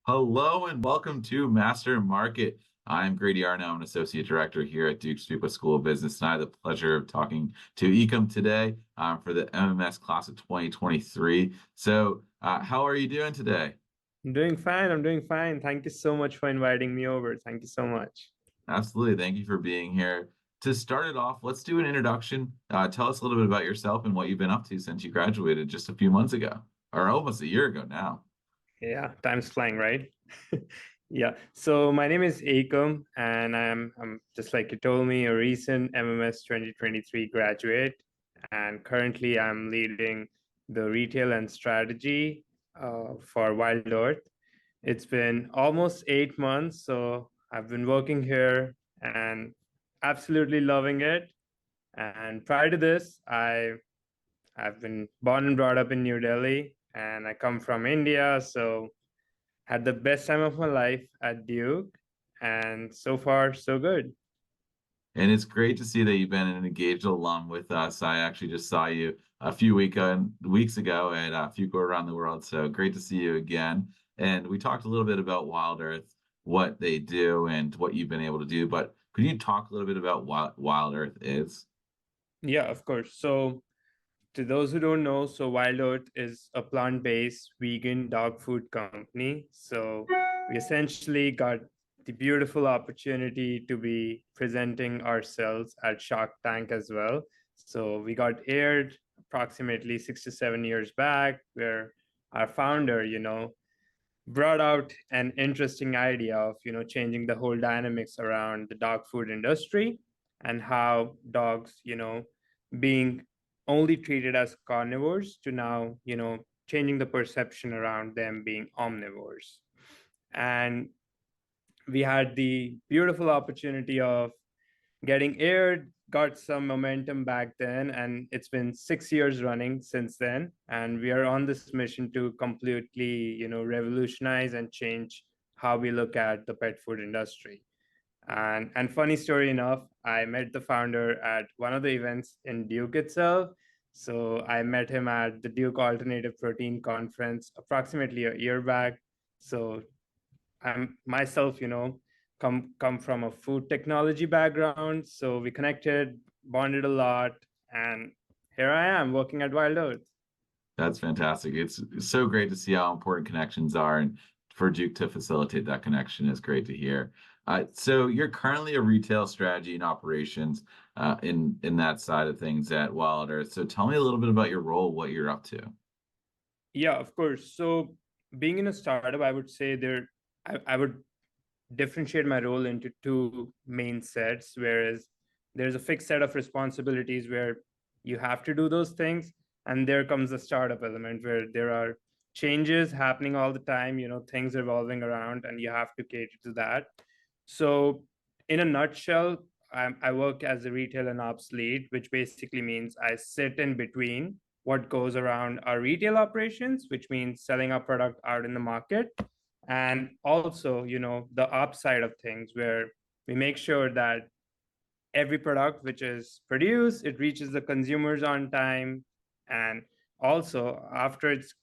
Hello and welcome to Master Market. I'm Grady Arno, an associate director here at Duke's Fuqua School of Business, and I have the pleasure of talking to Ekam today for the MMS class of 2023. How are you doing today? I'm doing fine. I'm doing fine. Thank you so much for inviting me over. Thank you so much. Absolutely. Thank you for being here. To start it off, let's do an introduction. Tell us a little bit about yourself and what you've been up to since you graduated just a few months ago, or almost a year ago now. Yeah, time's flying, right? Yeah. So my name is Ekam, and I'm just like you told me, a recent MMS 2023 graduate, and currently I'm leading the retail and strategy for Wild Earth. It's been almost 8 months, so I've been working here and absolutely loving it. And prior to this, I've been born and brought up in New Delhi, and I come from India, so had the best time of my life at Duke, and so far so good. And it's great to see that you've been an engaged alum with us. I actually just saw you a few weeks ago at Fuqua Around the World. So great to see you again. And we talked a little bit about Wild Earth, what they do, and what you've been able to do. But could you talk a little bit about what Wild Earth is? Yeah, of course. So to those who don't know, so Wild Earth is a plant-based vegan dog food company. So we essentially got the beautiful opportunity to be presenting ourselves at Shark Tank as well. So we got aired approximately 6 to 7 years back, where our founder, brought out an interesting idea of, changing the whole dynamics around the dog food industry and how dogs, being only treated as carnivores to now, changing the perception around them being omnivores. And we had the beautiful opportunity of getting aired, got some momentum back then, and it's been 6 years running since then. And we are on this mission to completely, revolutionize and change how we look at the pet food industry. And funny story enough, I met the founder at one of the events in Duke itself. So I met him at the Duke Alternative Protein Conference approximately a year back. So I'm myself, come from a food technology background, so we connected, bonded a lot, and here I am working at Wild Earth. That's fantastic. It's so great to see how important connections are, and for Duke to facilitate that connection is great to hear. So you're currently a retail strategy and operations in that side of things at Wild Earth. So tell me a little bit about your role, what you're up to. Yeah, of course. So being in a startup, I would say I would differentiate my role into two main sets, whereas there's a fixed set of responsibilities where you have to do those things. And there comes the startup element where there are changes happening all the time, things evolving around, and you have to cater to that. So, in a nutshell, I work as a retail and ops lead, which basically means I sit in between what goes around our retail operations, which means selling our product out in the market, and also, the ops side of things, where we make sure that every product which is produced, it reaches the consumers on time, and also after it's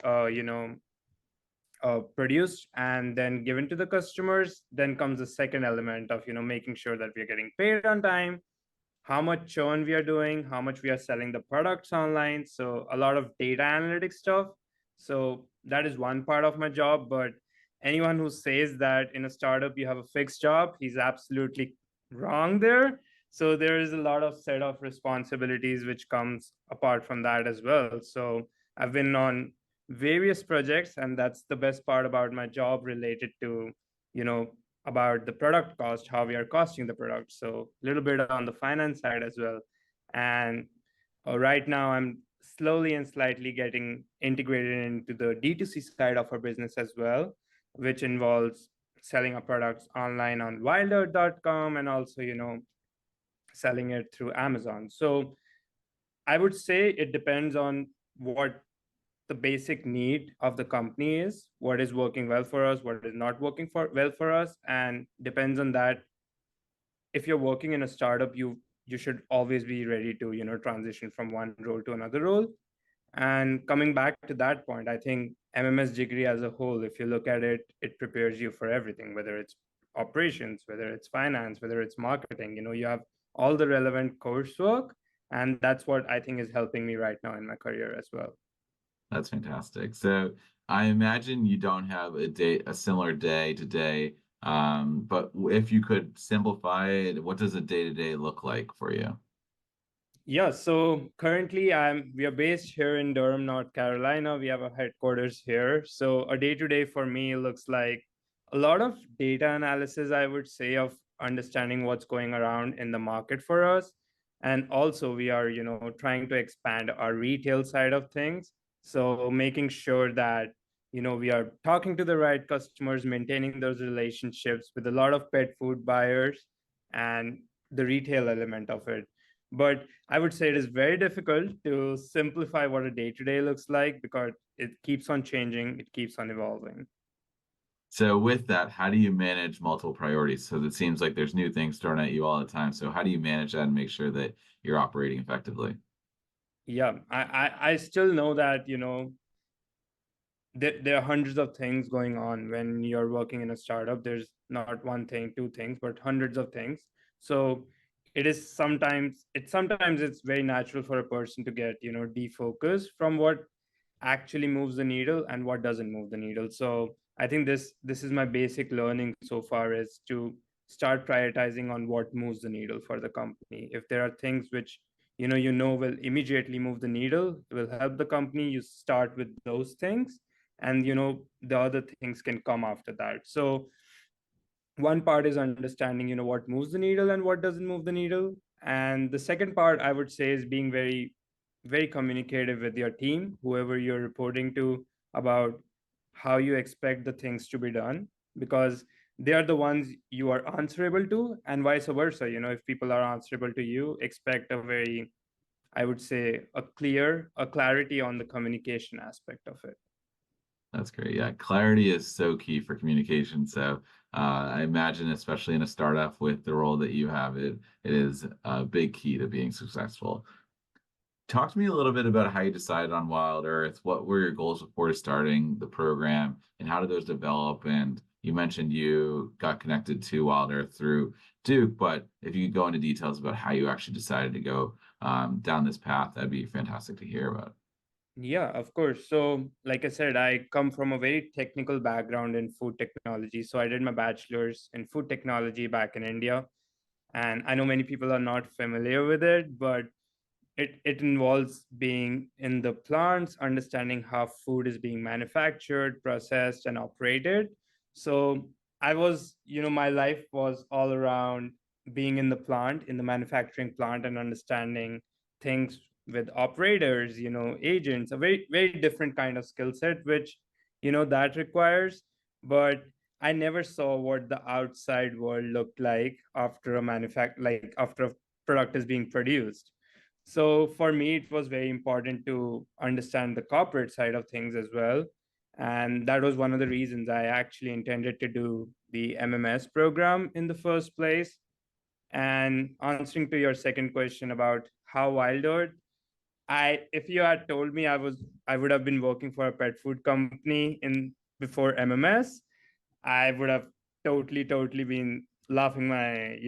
produced and then given to the customers, then comes the second element of, making sure that we are getting paid on time, how much churn we are doing, how much we are selling the products online. So a lot of data analytics stuff. So that is one part of my job. But anyone who says that in a startup you have a fixed job, he's absolutely wrong there. So there is a lot of set of responsibilities which comes apart from that as well. So I've been on various projects, and that's the best part about my job related to, you know, about the product cost, how we are costing the product. So a little bit on the finance side as well. And right now, I'm slowly and slightly getting integrated into the D2C side of our business as well, which involves selling our products online on wildearth.com and also, selling it through Amazon. So I would say it depends on what the basic need of the company is, what is working well for us, what is not working well for us, and depends on that. If you're working in a startup, you should always be ready to transition from one role to another role. And coming back to that point, I think MMS degree as a whole, if you look at it, it prepares you for everything, whether it's operations, whether it's finance, whether it's marketing. You have all the relevant coursework, and that's what I think is helping me right now in my career as well. That's fantastic. So I imagine you don't have a similar day to day, but if you could simplify it, what does a day to day look like for you? Yeah, so currently we are based here in Durham, North Carolina. We have a headquarters here. So a day to day for me looks like a lot of data analysis, I would say, of understanding what's going around in the market for us. And also we are, trying to expand our retail side of things. So making sure that, we are talking to the right customers, maintaining those relationships with a lot of pet food buyers and the retail element of it. But I would say it is very difficult to simplify what a day to day looks like because it keeps on changing, it keeps on evolving. So with that, how do you manage multiple priorities? So it seems like there's new things thrown at you all the time. So how do you manage that and make sure that you're operating effectively? Yeah, I still know that, there are hundreds of things going on when you're working in a startup. There's not one thing, two things, but hundreds of things. So sometimes it's very natural for a person to get, defocused from what actually moves the needle and what doesn't move the needle. So I think this is my basic learning so far, is to start prioritizing on what moves the needle for the company. If there are things which will immediately move the needle, will help the company, you start with those things, and the other things can come after that. So one part is understanding what moves the needle and what doesn't move the needle, and the second part, I would say, is being very very communicative with your team, whoever you're reporting to, about how you expect the things to be done, because they are the ones you are answerable to, and vice versa. If people are answerable to you, expect a very, I would say, a clarity on the communication aspect of it. That's great. Yeah, clarity is so key for communication. So I imagine, especially in a startup with the role that you have, it is a big key to being successful. Talk to me a little bit about how you decided on Wild Earth. What were your goals before starting the program, and how did those develop? And you mentioned you got connected to Wild Earth through Duke, but if you could go into details about how you actually decided to go down this path, that'd be fantastic to hear about. Yeah, of course. So, like I said, I come from a very technical background in food technology. So, I did my bachelor's in food technology back in India. And I know many people are not familiar with it, but it involves being in the plants, understanding how food is being manufactured, processed, and operated. So I was, my life was all around being in the plant, in the manufacturing plant, and understanding things with operators, agents, a very, very different kind of skill set, which, that requires. But I never saw what the outside world looked like after after a product is being produced. So for me, it was very important to understand the corporate side of things as well. And that was one of the reasons I actually intended to do the MMS program in the first place. And answering to your second question about how Wild Earth, if you had told me I would have been working for a pet food company in before MMS, I would have totally been laughing my,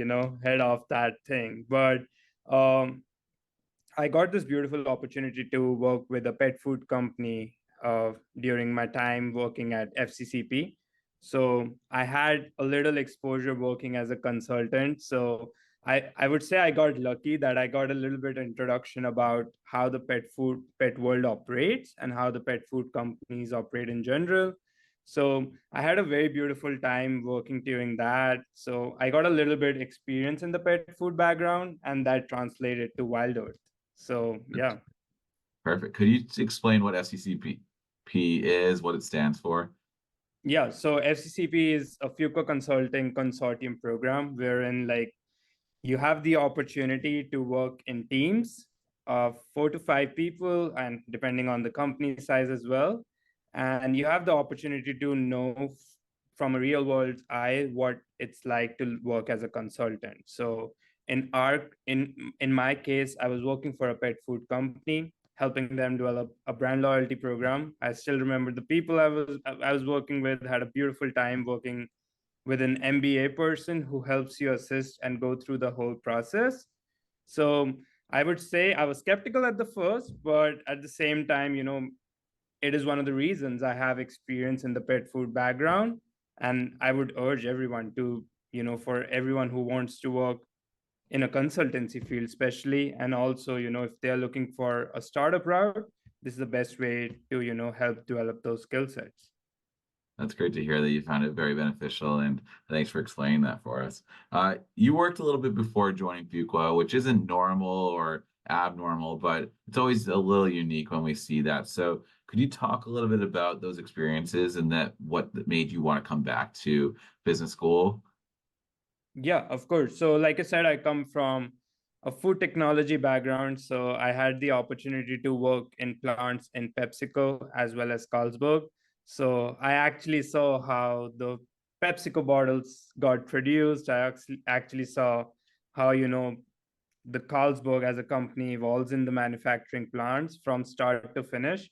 head off that thing. But um, I got this beautiful opportunity to work with a pet food company during my time working at FCCP. So I had a little exposure working as a consultant. So I would say I got lucky that I got a little bit introduction about how the pet world operates and how the pet food companies operate in general. So I had a very beautiful time working during that. So I got a little bit experience in the pet food background, and that translated to Wild Earth. So yeah. Perfect. Could you explain what FCCP is, what it stands for? Yeah, so FCCP is a Fuqua Consulting Consortium program wherein, like, you have the opportunity to work in teams of 4 to 5 people, and depending on the company size as well. And you have the opportunity to know from a real world eye what it's like to work as a consultant. So in my case, I was working for a pet food company, helping them develop a brand loyalty program. I still remember the people I was working with, had a beautiful time working with an MBA person who helps you assist and go through the whole process. So I would say I was skeptical at the first, but at the same time, it is one of the reasons I have experience in the pet food background. And I would urge everyone to, for everyone who wants to work in a consultancy field, especially, and also, if they're looking for a startup route, this is the best way to, help develop those skill sets. That's great to hear that you found it very beneficial, and thanks for explaining that for us. You worked a little bit before joining Fuqua, which isn't normal or abnormal, but it's always a little unique when we see that. So, could you talk a little bit about those experiences and what made you want to come back to business school? Yeah, of course. So, like I said, I come from a food technology background. So, I had the opportunity to work in plants in PepsiCo as well as Carlsberg. So, I actually saw how the PepsiCo bottles got produced. I actually saw how, the Carlsberg as a company evolves in the manufacturing plants from start to finish.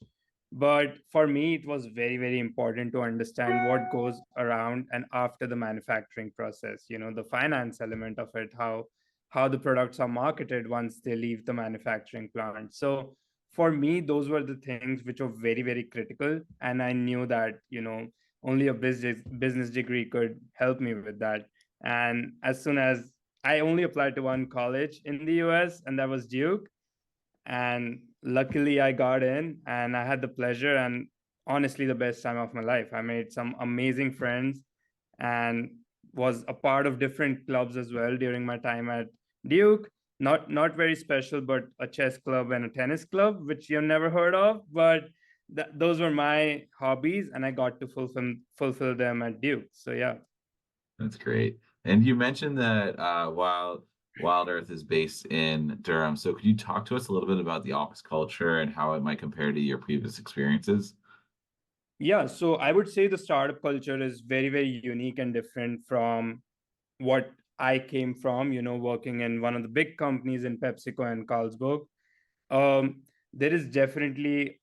But for me, it was very, very important to understand what goes around and after the manufacturing process, the finance element of it, how the products are marketed once they leave the manufacturing plant. So for me, those were the things which were very, very critical. And I knew that, only a business degree could help me with that. And as soon as I only applied to one college in the US, and that was Duke. And luckily, I got in and I had the pleasure and honestly the best time of my life. I made some amazing friends and was a part of different clubs as well during my time at Duke. Not very special, but a chess club and a tennis club, which you've never heard of. But those were my hobbies, and I got to fulfill them at Duke. So yeah. That's great. And you mentioned that Wild Earth is based in Durham. So could you talk to us a little bit about the office culture and how it might compare to your previous experiences? Yeah, so I would say the startup culture is very, very unique and different from what I came from, working in one of the big companies in PepsiCo and Carlsberg. Um, there is definitely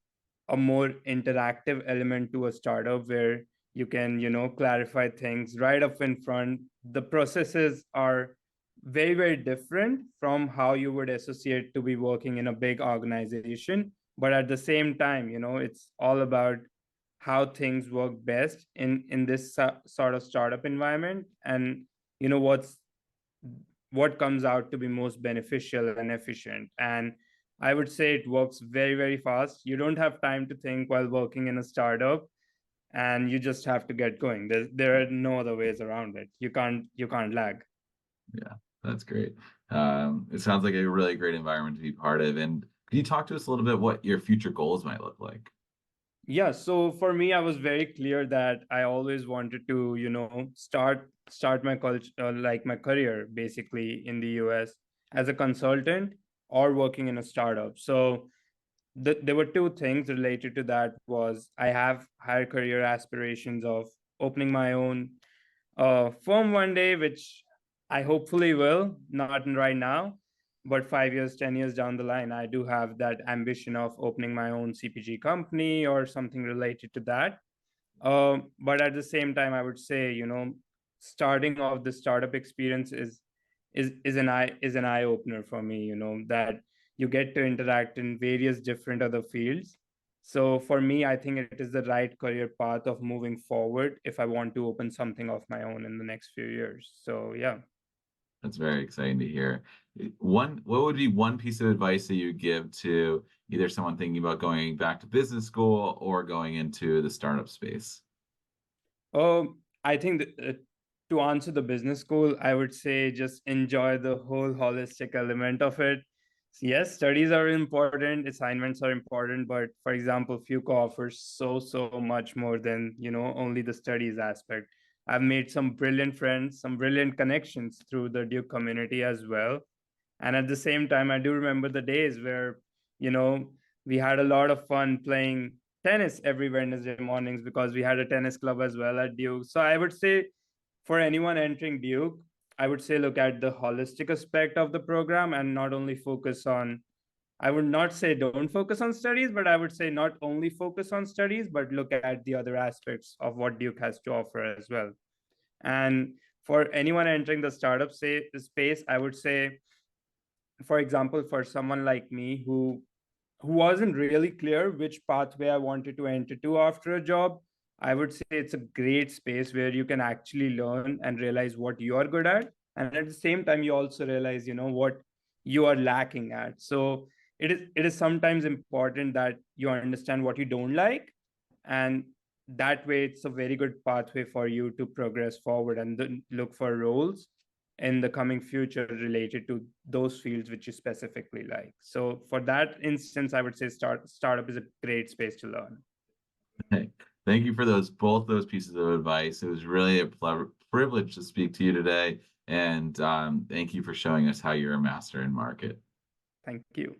a more interactive element to a startup where you can, clarify things right up in front. The processes are very, very different from how you would associate to be working in a big organization. But at the same time, it's all about how things work best in this sort of startup environment, and what comes out to be most beneficial and efficient. And I would say it works very, very fast. You don't have time to think while working in a startup, and you just have to get going. There are no other ways around it. You can't lag. Yeah, that's great. It sounds like a really great environment to be part of. And can you talk to us a little bit what your future goals might look like? Yeah, so for me, I was very clear that I always wanted to, start my culture, like my career, basically in the US as a consultant or working in a startup. So there were two things related to that. Was I have higher career aspirations of opening my own firm one day, which I hopefully will, not right now, but 5 years, 10 years down the line, I do have that ambition of opening my own CPG company or something related to that. But at the same time, I would say, starting off the startup experience is an eye opener for me. That you get to interact in various different other fields. So for me, I think it is the right career path of moving forward if I want to open something of my own in the next few years. So yeah. That's very exciting to hear. What would be one piece of advice that you would give to either someone thinking about going back to business school or going into the startup space? I think that, to answer the business school, I would say just enjoy the whole holistic element of it. Yes, studies are important, assignments are important, but for example, Fuqua offers so much more than only the studies aspect. I've made some brilliant friends, some brilliant connections through the Duke community as well. And at the same time, I do remember the days where, you know, we had a lot of fun playing tennis every Wednesday mornings because we had a tennis club as well at Duke. So I would say for anyone entering Duke, I would say look at the holistic aspect of the program and not only focus on I would not say don't focus on studies, but I would say not only focus on studies, but look at the other aspects of what Duke has to offer as well. And for anyone entering the startup space, I would say, for example, for someone like me who wasn't really clear which pathway I wanted to enter to after a job, I would say it's a great space where you can actually learn and realize what you are good at. And at the same time, you also realize, what you are lacking at. So it is sometimes important that you understand what you don't like. And that way it's a very good pathway for you to progress forward and then look for roles in the coming future related to those fields which you specifically like. So for that instance, I would say startup is a great space to learn. Hey, thank you for both those pieces of advice. It was really a privilege to speak to you today, and thank you for showing us how you're a master in market. Thank you.